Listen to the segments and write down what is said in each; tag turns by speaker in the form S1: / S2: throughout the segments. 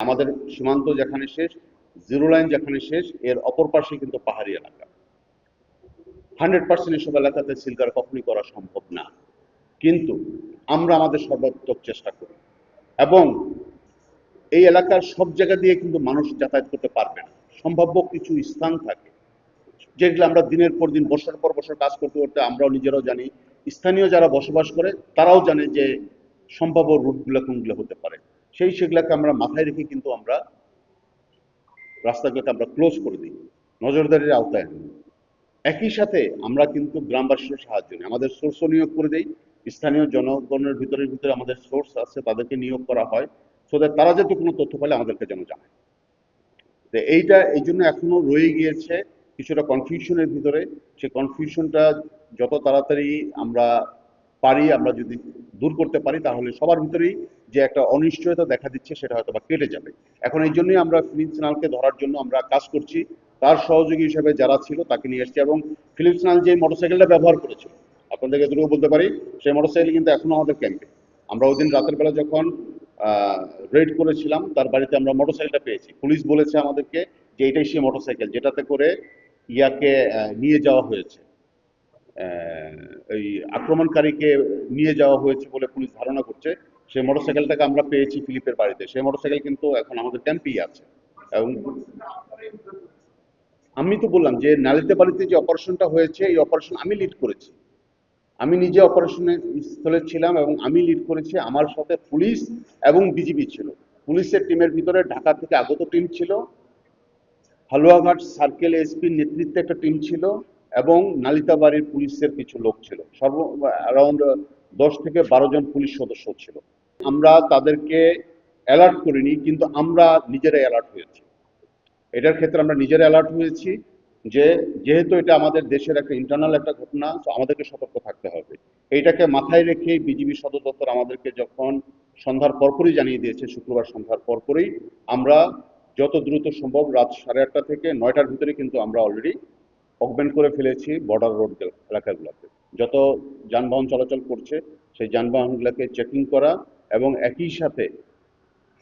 S1: আমাদের সীমান্ত যেখানে শেষ, জিরো লাইন যেখানে শেষ, এর অপর পাশে কিন্তু পাহাড়ি এলাকা। 100% এসব এলাকাতে সিলগার কখনই করা সম্ভব না, কিন্তু আমরা আমাদের সর্বাত্মক চেষ্টা করি। এবং এই এলাকার সব জায়গা দিয়ে কিন্তু মানুষ যাতায়াত করতে পারবে না। সম্ভাব্য কিছু স্থান থাকে যেগুলো আমরা দিনের পর দিন, বছর পর বছর কাজ করতে করতে আমরাও নিজেরাও জানি, স্থানীয় যারা বসবাস করে তারাও জানে যে সম্ভাব্য রুটগুলো কোনগুলো হতে পারে। সেগুলোকে আমরা মাথায় রেখে কিন্তু আমরা রাস্তাগুলোকে আমরা ক্লোজ করে দিই, নজরদারির আওতায় আনি। একই সাথে আমরা কিন্তু গ্রামবাসীর সাহায্য নিই, আমাদের সোর্সও নিয়োগ করে দেই। স্থানীয় জনগণের ভিতরে আমাদের সোর্স আছে, তাদেরকে নিয়োগ করা হয়, সো দ্যাট তারা যাতে কোনো তথ্য পেলে আমাদেরকে যেন জানায়। তো এইটা এই জন্য এখনো রয়ে গিয়েছে কিছুটা কনফিউশনের ভিতরে। সেই কনফিউশনটা যত তাড়াতাড়ি আমরা পারি, আমরা যদি দূর করতে পারি, তাহলে সবার ভিতরেই যে একটা অনিশ্চয়তা দেখা দিচ্ছে সেটা হয়তো বা কেটে যাবে। এখন এই জন্যই আমরা ফিলিপ সিনালকে ধরার জন্য আমরা কাজ করছি। তার সহযোগী হিসেবে যারা ছিল তাকে নিয়ে এসেছি, এবং ফিলিপ সিনাল যে মোটরসাইকেলটা ব্যবহার করেছিল, আপনাদেরকে এটুকু বলতে পারি, সেই মোটরসাইকেল কিন্তু এখনো আমাদের ক্যাম্পে। আমরা ওই দিন রাতের বেলা যখন রেড করেছিলাম, তার বাড়িতে আমরা মোটরসাইকেলটা পেয়েছি। পুলিশ বলেছে আমাদেরকে যে এটাই সেই মোটরসাইকেল যেটাতে করে ইয়াকে নিয়ে যাওয়া হয়েছে, এই আক্রমণকারীকে নিয়ে যাওয়া হয়েছে বলে পুলিশ ধারণা করছে। সেই মোটরসাইকেলটাকে আমরা পেয়েছি ফিলিপের বাড়িতে। সেই মোটরসাইকেল কিন্তু এখন আমাদের ক্যাম্পেই আছে। এবং আমি তো বললাম যে নালিতে বাড়িতে যে অপারেশনটা হয়েছে, এই অপারেশন আমি লিড করেছি। আমি নিজে অপারেশনের স্থলে ছিলাম এবং আমি লিড করেছি। আমার সাথে পুলিশ এবং বিজিবি ছিল। পুলিশের টিমের ভিতরে ঢাকা থেকে আগত টিম ছিল, হালুয়াঘাট সার্কেল এসপির নেতৃত্বে একটা টিম ছিল, এবং নালিতাবাড়ির পুলিশের কিছু লোক ছিল। অ্যারাউন্ড 10 থেকে 12 জন পুলিশ সদস্য ছিল। আমরা তাদেরকে অ্যালার্ট করিনি, কিন্তু আমরা নিজেরাই অ্যালার্ট হয়েছি। এটার ক্ষেত্রে আমরা নিজেরা অ্যালার্ট হয়েছি যে যেহেতু এটা আমাদের দেশের একটা ইন্টারনাল একটা ঘটনা, তো আমাদেরকে সতর্ক থাকতে হবে। এইটাকে মাথায় রেখে বিজিবি সদর দপ্তর আমাদেরকে যখন সন্ধ্যার পরপরই জানিয়ে দিয়েছে, শুক্রবার সন্ধ্যার পরপরই আমরা যত দ্রুত সম্ভব রাত 8:30 থেকে 9টার ভিতরে কিন্তু আমরা অলরেডি অগমেন্ট করে ফেলেছি বর্ডার রোড এলাকাগুলোতে। যত যানবাহন চলাচল করছে সেই যানবাহনগুলোকে চেকিং করা, এবং একই সাথে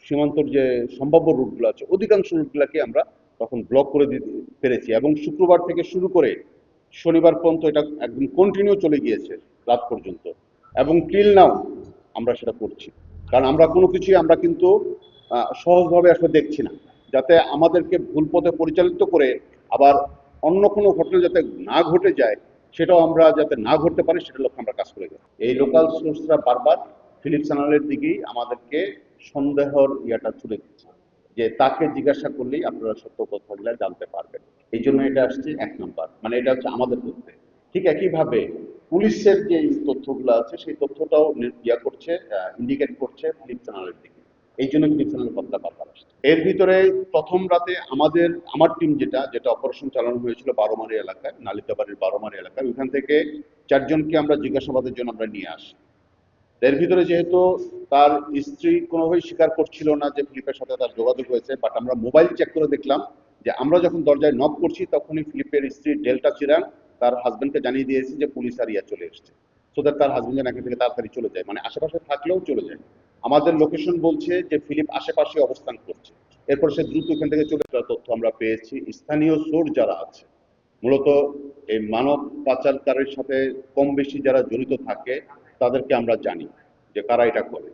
S1: সীমান্তর যে সম্ভাব্য রুটগুলো আছে অধিকাংশ রুটগুলোকে আমরা তখন ব্লক করে দিতে পেরেছি। এবং শুক্রবার থেকে শুরু করে শনিবার পর্যন্ত এটা একদম কন্টিনিউ চলে গিয়েছে রাত পর্যন্ত, এবং টিল নাও আমরা সেটা করছি। কারণ আমরা কোনো কিছুই আমরা কিন্তু সহজভাবে আসলে দেখছি না, যাতে আমাদেরকে ভুল পথে পরিচালিত করে আবার অন্য কোনো ঘটনা যাতে না ঘটে যায়, সেটাও আমরা যাতে না ঘটতে পারি সেটা লক্ষ্যে আমরা কাজ করে যাই। এই লোকাল সোর্সরা বারবার ফিলিপ চ্যানেলের দিকেই আমাদেরকে সন্দেহর ইয়াটা তুলে দিচ্ছে, যে তাকে জিজ্ঞাসা করলেই আপনারা সত্য কথাগুলো জানতে পারবেন। এই জন্য এটা আসছে 1 নম্বর, মানে এটা হচ্ছে আমাদের তথ্যে। ঠিক একইভাবে পুলিশের যে তথ্যগুলো আছে সেই তথ্যটাও ইয়া করছে, ইন্ডিকেট করছে ফিলিপ চ্যানেলের দিকে। এই জন্য ফিলিপ চ্যানেল কথাটা বারবার আসছে। এর ভিতরে প্রথম রাতে আমার টিম যেটা যেটা অপারেশন চালানো হয়েছিল বারোমারি এলাকায়, নালিতাবাড়ির বারোমারি এলাকায়, ওইখান থেকে 4জনকে আমরা জিজ্ঞাসাবাদের জন্য আমরা নিয়ে আসি। এর ভিতরে যেহেতু তার স্ত্রী কোনোভাবেই স্বীকার করছিল না যে ফিলিপের সাথে তার যোগাযোগ হয়েছে, বাট আমরা মোবাইল চেক করে দেখলাম যে আমরা যখন দরজায় নক করছি তখনই ফিলিপের স্ত্রী ডেল্টা চিরাং তার হাজবেন্ডকে জানিয়ে দিয়েছে যে পুলিশ আর ইয়া চলে এসছে, সো দ্যাট তার হাজবেন্ড যেন এখান থেকে তাড়াতাড়ি চলে যায়, মানে আশেপাশে থাকলেও চলে যায়। আমাদের লোকেশন বলছে যে ফিলিপ আশেপাশে অবস্থান করছে। এরপর সে দ্রুত এখান থেকে চলে যাওয়ার তথ্য আমরা পেয়েছি। স্থানীয় সোর্স যারা আছে, মূলত এই মানব পাচারকারীর সাথে কম বেশি যারা জড়িত থাকে তাদেরকে আমরা জানি যে কারা এটা করে।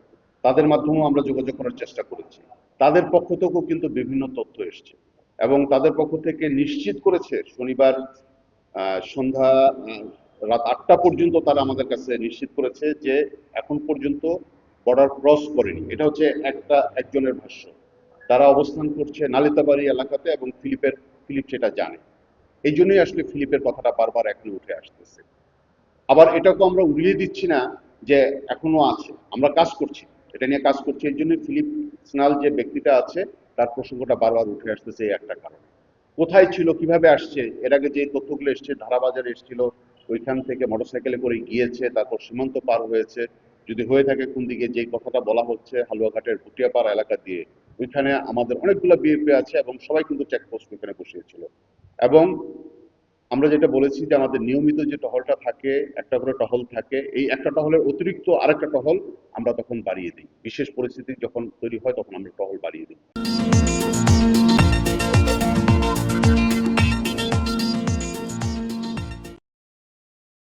S1: তাদের মাধ্যমেও আমরা যোগাযোগ করার চেষ্টা করেছি। তাদের পক্ষ থেকেও কিন্তু বিভিন্ন তথ্য এসছে, এবং তাদের পক্ষ থেকে নিশ্চিত করেছে শনিবার সন্ধ্যা রাত 8টা পর্যন্ত তারা আমাদের কাছে নিশ্চিত করেছে যে এখন পর্যন্ত বর্ডার ক্রস করেনি। এটা হচ্ছে একজনের ভাষ্য। তারা অবস্থান করছে নালিতাবাড়ি এলাকাতে, এবং ফিলিপ সেটা জানে। এই জন্যই আসলে ফিলিপের কথাটা বারবার এখনো উঠে আসতেছে। আবার এটাকে আমরা উড়িয়ে দিচ্ছি না যে এখনো আছে, আমরা কাজ করছি, এটা নিয়ে কাজ করছি। এই জন্য ফিলিপ স্নাল যে ব্যক্তিটা আছে তার প্রসঙ্গটা বারবার উঠে আসতেছে এই একটা কারণ। কোথায় ছিল, কিভাবে আসছে, এর আগে যে তথ্যগুলো এসছে ধারাবাজারে এসেছিল, ওইখান থেকে মোটরসাইকেলে করে গিয়েছে, তারপর সীমান্ত পার হয়েছে, যদি হয়ে থাকে কোন দিকে, যে কথাটা বলা হচ্ছে হালুয়াঘাটের ভুটিয়াপাড়া এলাকা দিয়ে, ওইখানে আমাদের অনেকগুলো বিএপি আছে এবং সবাই কিন্তু চেকপোস্ট ওইখানে বসিয়েছিল। এবং আমরা যেটা বলেছি যে আমাদের নিয়মিত যে টহলটা থাকে, একটা করে টহল থাকে, এই একটা টহলের অতিরিক্ত আরেকটা টহল আমরা তখন বাড়িয়ে দিই। বিশেষ পরিস্থিতি যখন তৈরি হয় তখন আমরা টহল বাড়িয়ে দিই।